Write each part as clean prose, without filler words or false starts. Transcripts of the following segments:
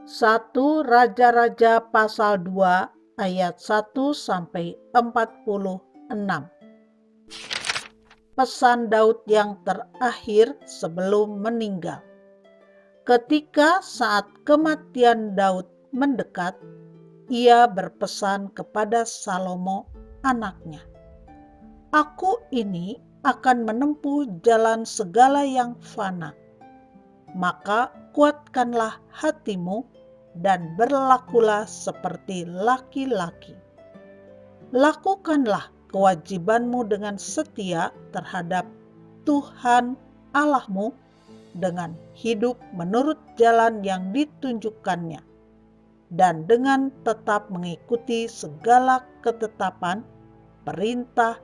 1 Raja-Raja pasal 2 ayat 1 sampai 46. Pesan Daud yang terakhir sebelum meninggal. Ketika saat kematian Daud mendekat, ia berpesan kepada Salomo anaknya, "Aku ini akan menempuh jalan segala yang fana. Maka kuatkanlah hatimu dan berlakulah seperti laki-laki. Lakukanlah kewajibanmu dengan setia terhadap Tuhan Allahmu dengan hidup menurut jalan yang ditunjukkannya dan dengan tetap mengikuti segala ketetapan, perintah,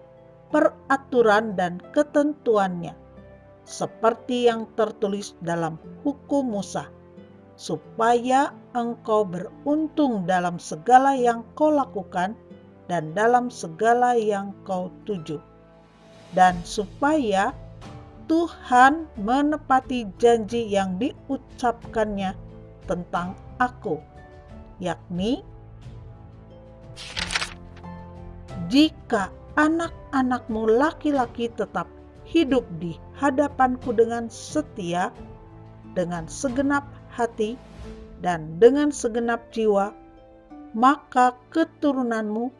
peraturan dan ketentuannya seperti yang tertulis dalam hukum Musa, supaya engkau beruntung dalam segala yang kau lakukan dan dalam segala yang kau tuju, dan supaya Tuhan menepati janji yang diucapkannya tentang aku, yakni, jika anak-anakmu laki-laki tetap hidup di hadapanku dengan setia, dengan segenap hati, dan dengan segenap jiwa, maka keturunanmu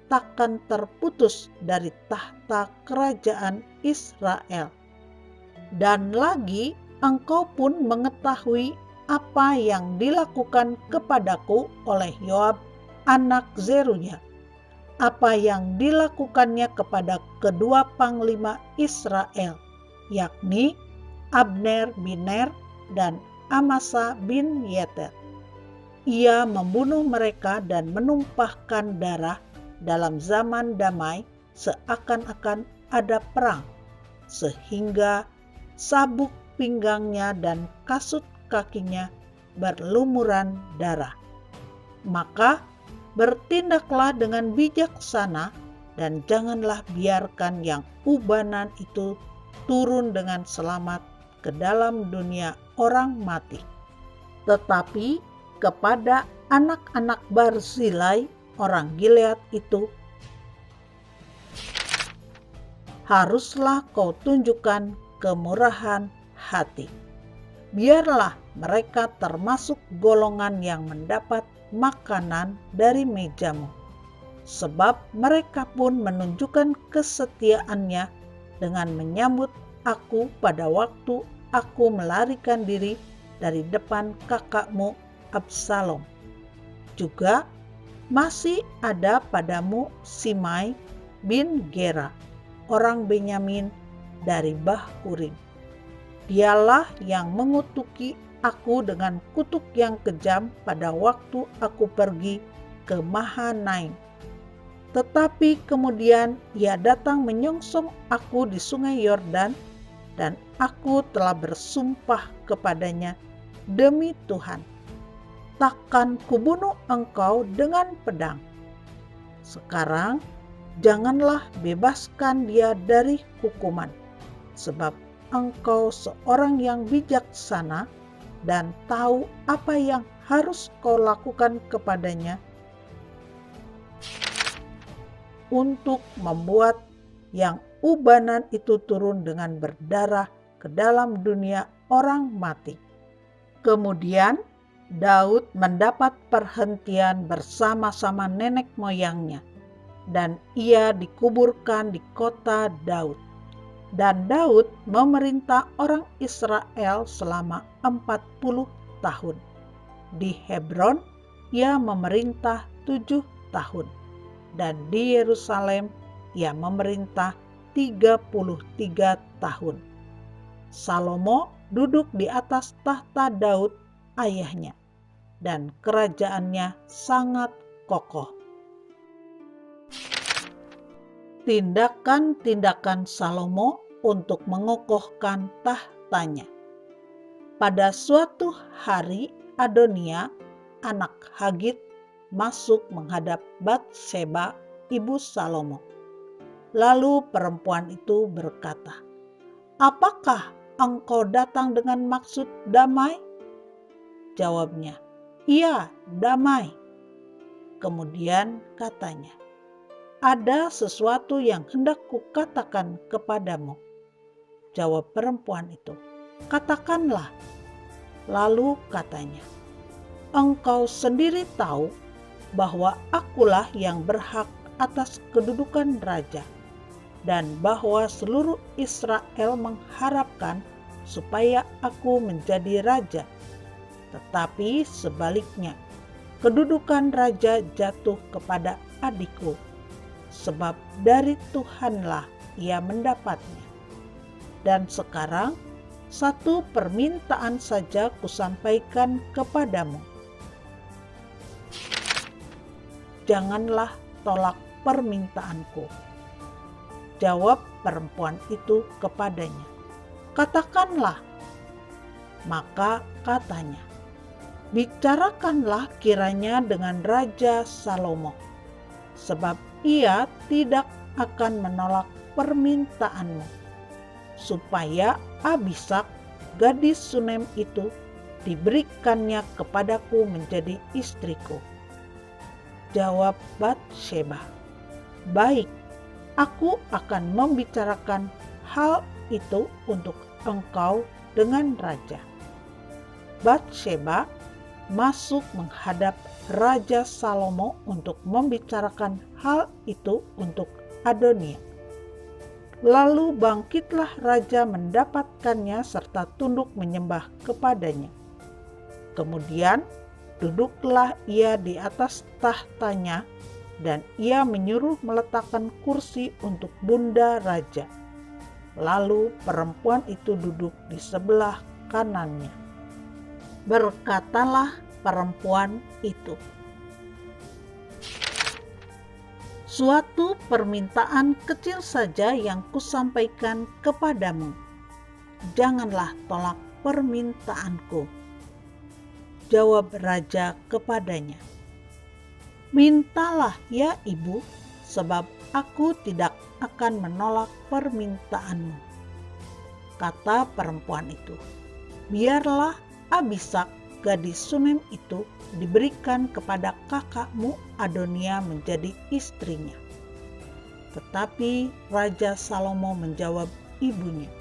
takkan terputus dari tahta kerajaan Israel. Dan lagi engkau pun mengetahui apa yang dilakukan kepadaku oleh Yoab anak Zeruya, apa yang dilakukannya kepada kedua panglima Israel, yakni Abner bin Ner dan Amasa bin Yeter. Ia membunuh mereka dan menumpahkan darah dalam zaman damai seakan-akan ada perang, sehingga sabuk pinggangnya dan kasut kakinya berlumuran darah. Maka bertindaklah dengan bijaksana dan janganlah biarkan yang ubanan itu turun dengan selamat ke dalam dunia orang mati. Tetapi kepada anak-anak Barzilai orang Gilead itu haruslah kau tunjukkan kemurahan hati. Biarlah mereka termasuk golongan yang mendapat makanan dari mejamu, sebab mereka pun menunjukkan kesetiaannya dengan menyambut aku pada waktu aku melarikan diri dari depan kakakmu Absalom. Juga masih ada padamu Simei bin Gera, orang Benyamin dari Bahurim. Dialah yang mengutuki aku dengan kutuk yang kejam pada waktu aku pergi ke Mahanaim. Tetapi kemudian ia datang menyongsong aku di sungai Yordan, dan aku telah bersumpah kepadanya, demi Tuhan, takkan kubunuh engkau dengan pedang. Sekarang janganlah bebaskan dia dari hukuman, sebab engkau seorang yang bijaksana dan tahu apa yang harus kau lakukan kepadanya untuk membuat yang ubanan itu turun dengan berdarah ke dalam dunia orang mati. Kemudian Daud mendapat perhentian bersama-sama nenek moyangnya, dan ia dikuburkan di kota Daud. Dan Daud memerintah orang Israel selama 40 tahun. Di Hebron ia memerintah 7 tahun. Dan di Yerusalem ia memerintah 33 tahun. Salomo duduk di atas tahta Daud ayahnya, dan kerajaannya sangat kokoh. Tindakan-tindakan Salomo untuk mengokohkan tahtanya. Pada suatu hari Adonia, anak Hagit, masuk menghadap Batseba, ibu Salomo. Lalu perempuan itu berkata, "Apakah engkau datang dengan maksud damai?" Jawabnya, "Iya, damai." Kemudian katanya, "Ada sesuatu yang hendak kukatakan kepadamu." Jawab perempuan itu, "Katakanlah." Lalu katanya, "Engkau sendiri tahu bahwa akulah yang berhak atas kedudukan raja, dan bahwa seluruh Israel mengharapkan supaya aku menjadi raja. Tetapi sebaliknya, kedudukan raja jatuh kepada adikku, sebab dari Tuhanlah ia mendapatnya. Dan sekarang satu permintaan saja kusampaikan kepadamu. Janganlah tolak permintaanku." Jawab perempuan itu kepadanya, "Katakanlah." Maka katanya, "Bicarakanlah kiranya dengan Raja Salomo, sebab ia tidak akan menolak permintaanmu, supaya Abisak, gadis Sunem itu, diberikannya kepadaku menjadi istriku." Jawab Batsheba, "Baik, aku akan membicarakan hal itu untuk engkau dengan raja." Batsheba masuk menghadap Raja Salomo untuk membicarakan hal itu untuk Adonia. Lalu bangkitlah raja mendapatkannya serta tunduk menyembah kepadanya. Kemudian duduklah ia di atas tahtanya, dan ia menyuruh meletakkan kursi untuk bunda raja. Lalu perempuan itu duduk di sebelah kanannya. Berkatalah perempuan itu, "Suatu permintaan kecil saja yang kusampaikan kepadamu. Janganlah tolak permintaanku." Jawab raja kepadanya, "Mintalah ya ibu, sebab aku tidak akan menolak permintaanmu." Kata perempuan itu, "Biarlah Abisak, gadis Sunem itu, diberikan kepada kakakmu Adonia menjadi istrinya." Tetapi Raja Salomo menjawab ibunya,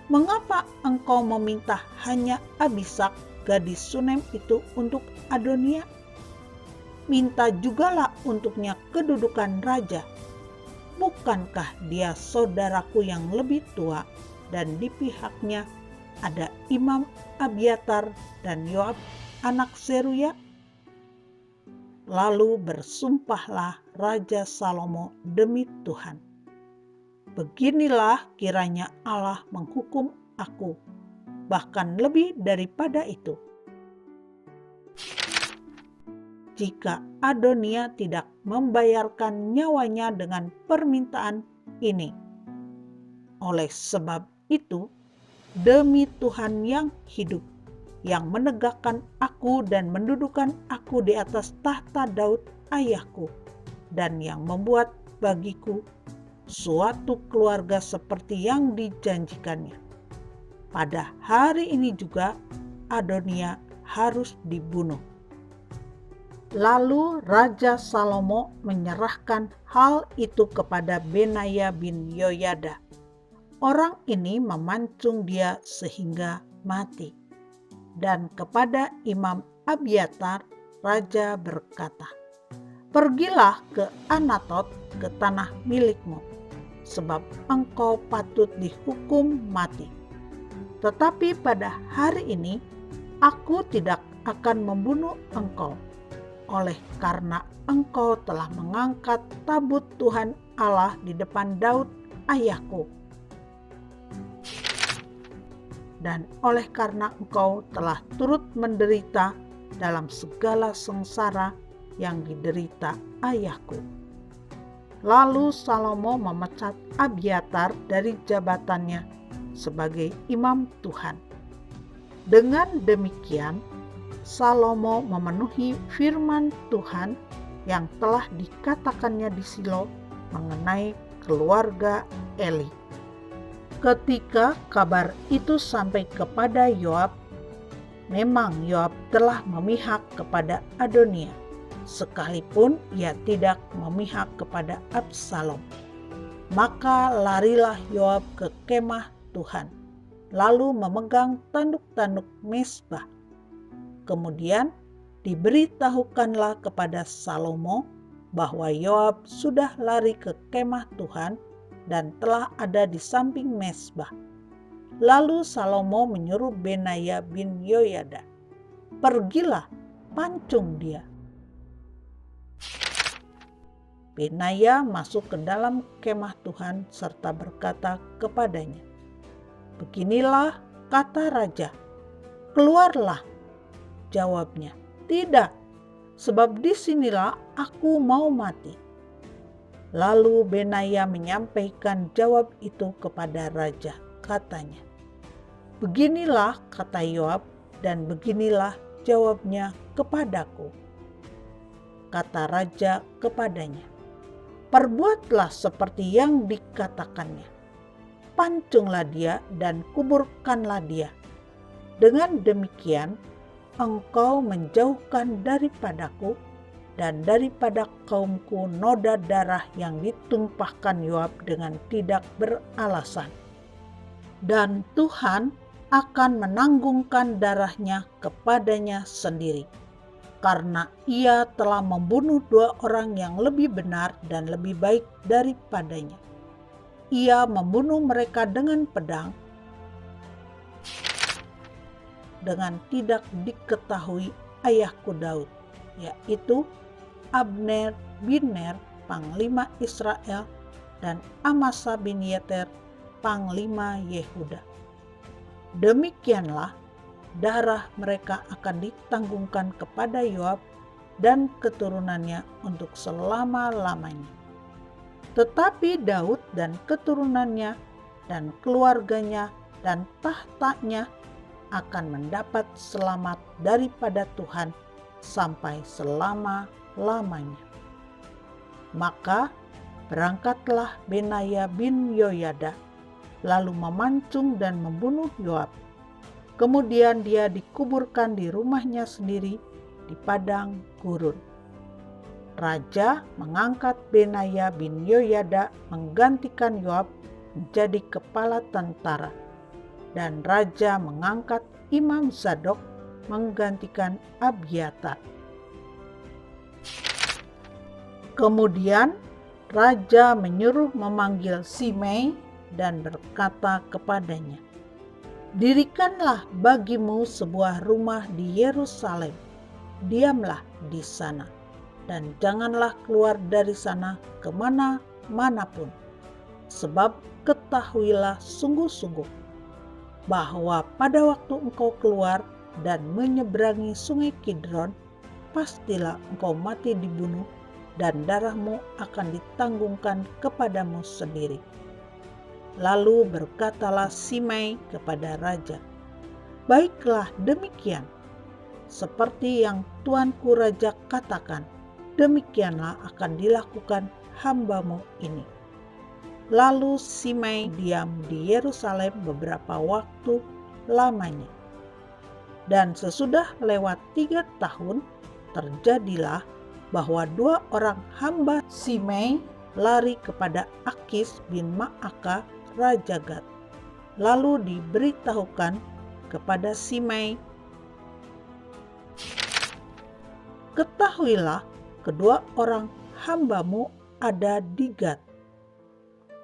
"Mengapa engkau meminta hanya Abisak, gadis Sunem itu untuk Adonia? Minta jugalah untuknya kedudukan raja. Bukankah dia saudaraku yang lebih tua, dan di pihaknya ada Imam Abiatar dan Yoab anak Seruya?" Lalu bersumpahlah Raja Salomo demi Tuhan, "Beginilah kiranya Allah menghukum aku, bahkan lebih daripada itu, jika Adonia tidak membayarkan nyawanya dengan permintaan ini. Oleh sebab itu, demi Tuhan yang hidup, yang menegakkan aku dan mendudukan aku di atas tahta Daud ayahku, dan yang membuat bagiku suatu keluarga seperti yang dijanjikannya, pada hari ini juga Adonia harus dibunuh." Lalu Raja Salomo menyerahkan hal itu kepada Benaya bin Yoyada. Orang ini memancung dia sehingga mati. Dan kepada Imam Abiatar, raja berkata, "Pergilah ke Anatot, ke tanah milikmu, sebab engkau patut dihukum mati. Tetapi pada hari ini aku tidak akan membunuh engkau, oleh karena engkau telah mengangkat tabut Tuhan Allah di depan Daud ayahku, dan oleh karena engkau telah turut menderita dalam segala sengsara yang diderita ayahku." Lalu Salomo memecat Abiatar dari jabatannya sebagai imam Tuhan. Dengan demikian, Salomo memenuhi firman Tuhan yang telah dikatakannya di Silo mengenai keluarga Eli. Ketika kabar itu sampai kepada Yoab, Memang Yoab telah memihak kepada Adonia, sekalipun ia tidak memihak kepada Absalom. Maka larilah Yoab ke kemah Tuhan, lalu memegang tanduk-tanduk mezbah. Kemudian diberitahukanlah kepada Salomo bahwa Yoab sudah lari ke kemah Tuhan dan telah ada di samping mezbah. Lalu Salomo menyuruh Benaya bin Yoyada, "Pergilah, pancung dia." Benaya masuk ke dalam kemah Tuhan serta berkata kepadanya, "Beginilah kata raja." "Keluarlah," jawabnya. "Tidak, sebab disinilah aku mau mati." Lalu Benaya menyampaikan jawab itu kepada raja. Katanya, "Beginilah kata Yoab dan beginilah jawabnya kepadaku." Kata raja kepadanya, "Perbuatlah seperti yang dikatakannya. Pancunglah dia dan kuburkanlah dia. Dengan demikian engkau menjauhkan daripadaku dan daripada kaumku noda darah yang ditumpahkan Yoab dengan tidak beralasan. Dan Tuhan akan menanggungkan darahnya kepadanya sendiri, karena ia telah membunuh 2 orang yang lebih benar dan lebih baik daripadanya. Ia membunuh mereka dengan pedang, dengan tidak diketahui ayahku Daud, yaitu Abner bin Ner, panglima Israel, dan Amasa bin Yeter, panglima Yehuda. Demikianlah darah mereka akan ditanggungkan kepada Yoab dan keturunannya untuk selama-lamanya. Tetapi Daud dan keturunannya dan keluarganya dan tahtanya akan mendapat selamat daripada Tuhan sampai selama-lamanya. Maka berangkatlah Benaya bin Yoyada, lalu memancung dan membunuh Yoab. Kemudian dia dikuburkan di rumahnya sendiri di padang gurun. Raja mengangkat Benaya bin Yoyada menggantikan Yoab menjadi kepala tentara, dan raja mengangkat Imam Zadok menggantikan Abiatar. Kemudian raja menyuruh memanggil Simei dan berkata kepadanya, "Dirikanlah bagimu sebuah rumah di Yerusalem, diamlah di sana, dan janganlah keluar dari sana kemana-manapun. Sebab ketahuilah sungguh-sungguh bahwa pada waktu engkau keluar dan menyeberangi sungai Kidron, pastilah engkau mati dibunuh dan darahmu akan ditanggungkan kepadamu sendiri." Lalu berkatalah Simei kepada raja, "Baiklah demikian, seperti yang tuanku raja katakan, demikianlah akan dilakukan hambamu ini." Lalu Simei diam di Yerusalem beberapa waktu lamanya. Dan sesudah lewat 3 tahun, terjadilah bahwa 2 orang hamba Simei lari kepada Akis bin Ma'aka, Raja Gad. Lalu diberitahukan kepada Simei, "Ketahuilah, kedua orang hambamu ada di Gad."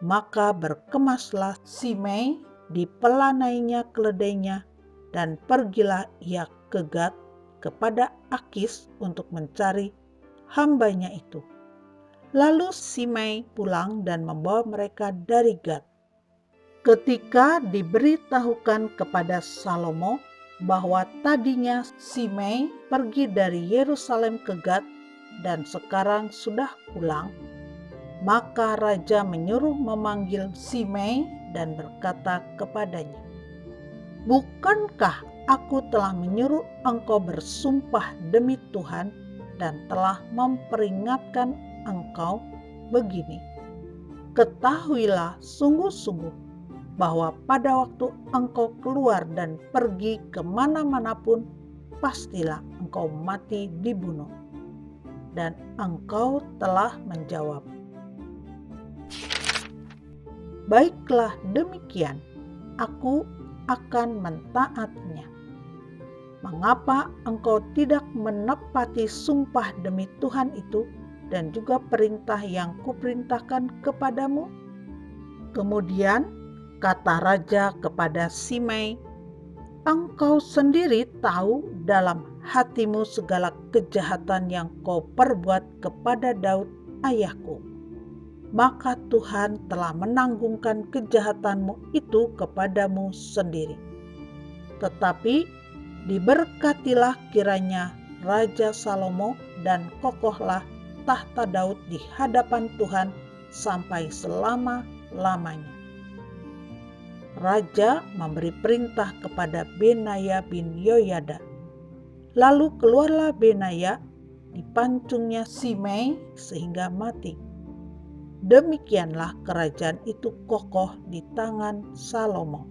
Maka berkemaslah Simei, dipelanainya keledainya, dan pergilah ia ke Gad kepada Akis untuk mencari hambanya itu. Lalu Simei pulang dan membawa mereka dari Gad. Ketika diberitahukan kepada Salomo bahwa tadinya Simei pergi dari Yerusalem ke Gad dan sekarang sudah pulang, maka raja menyuruh memanggil Simei dan berkata kepadanya, "Bukankah aku telah menyuruh engkau bersumpah demi Tuhan dan telah memperingatkan engkau begini? Ketahuilah sungguh-sungguh bahwa pada waktu engkau keluar dan pergi kemana-manapun pastilah engkau mati dibunuh." Dan engkau telah menjawab, "Baiklah demikian, aku akan mentaatinya." Mengapa engkau tidak menepati sumpah demi Tuhan itu dan juga perintah yang kuperintahkan kepadamu? Kemudian kata raja kepada Simei, "Engkau sendiri tahu dalam hatimu segala kejahatan yang kau perbuat kepada Daud ayahku. Maka Tuhan telah menanggungkan kejahatanmu itu kepadamu sendiri. Tetapi diberkatilah kiranya Raja Salomo dan kokohlah tahta Daud di hadapan Tuhan sampai selama-lamanya." Raja memberi perintah kepada Benaya bin Yoyada. Lalu keluarlah Benaya, dipancungnya Simei sehingga mati. Demikianlah kerajaan itu kokoh di tangan Salomo.